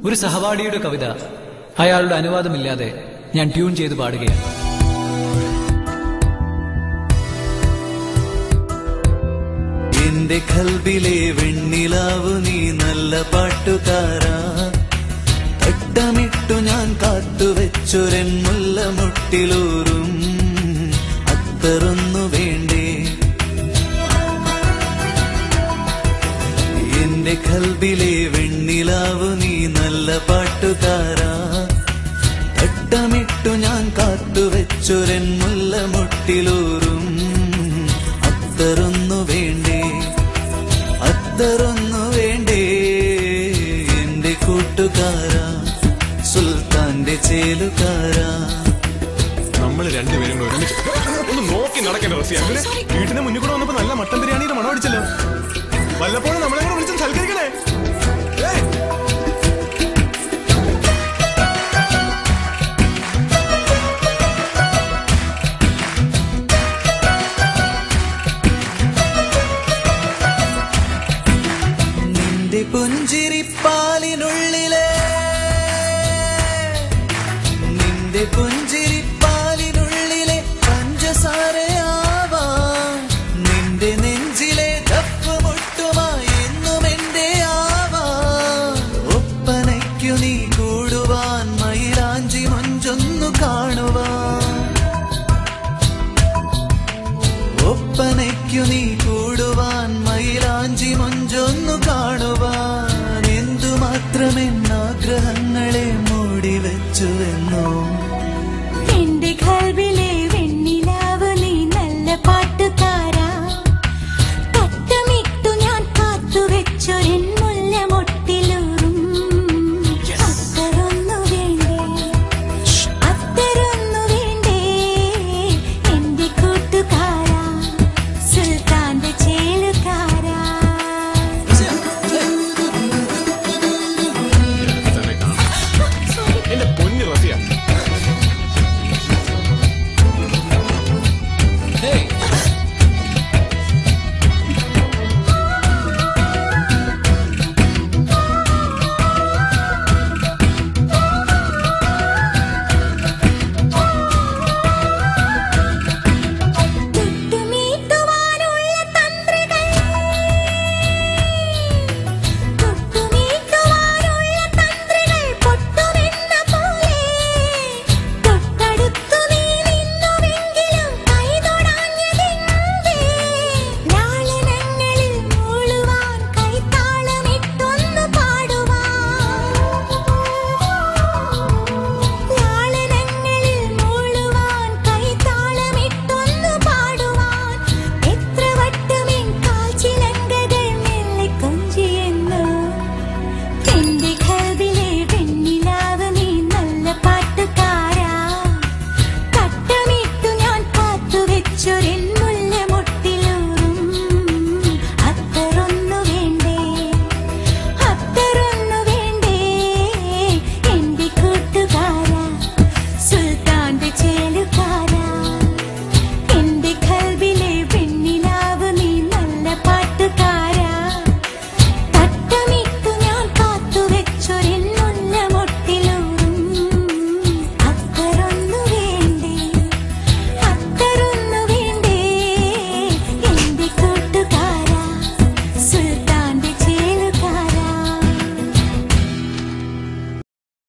ഒരു സഹപാഠിയുടെ കവിത അയാളുടെ അനുവാദമില്ലാതെ ഞാൻ ട്യൂൺ ചെയ്ത് പാടുകയാണ്. എന്റെ കൽബിലെ വെണ്ണിലാവു നീ നല്ല പാട്ടുകാരാ, തട്ടമിട്ടു ഞാൻ കാത്തുവെച്ചൊരൻ മുല്ലമുട്ടിലൂറും അത്തറൊന്നു വേണ്ടേ. എന്റെ കൽബിലെ വെണ്ണിലാവു നീ നല്ല പാട്ടുകാരാ, തട്ടമിട്ടു ഞാൻ കാത്തുവെച്ചൊരൻ മുല്ലമുട്ടിലൂറും അത്തറൊന്നു വേണ്ടേ, അത്തറൊന്നു വേണ്ടേ. എന്റെ കൂട്ടുകാരാ, സുൽത്താന്റെ ചേലുകാരാ. നമ്മൾ രണ്ടുപേരും ഒരുമിച്ച് ഒന്ന് നോക്കി നടക്കേണ്ട റസിയ. വീട്ടിന്റെ മുന്നിൽ കൂടെ വന്നപ്പോ നല്ല മട്ടൻ ബിരിയാണിയുടെ മണം അടിച്ചല്ലോ. വല്ലപ്പോഴും നമ്മളെ കൂടെ വിളിച്ച് സൽക്കരിക്കണേ. നിന്റെ പുഞ്ചിരിപ്പാലിനുള്ളിലെ, നിന്റെ പുഞ്ചിരിപ്പാലിനുള്ളിലെ പഞ്ചസാരയാവാം, നിന്റെ നെഞ്ചിലെ തപ്പുമുട്ടുമായി എന്നും എന്റെ ആവാം. ഒപ്പനയ്ക്കു നീ കൂടുവാൻ മയിലാഞ്ചി മൊഞ്ചൊന്നു കാണുവാൻ, ഒപ്പനയ്ക്കു നീ കൂടുവാൻ മയിലാഞ്ചി മൊഞ്ചൊന്നു കാണുവാൻ. എന്തുമാത്രമെന്ന്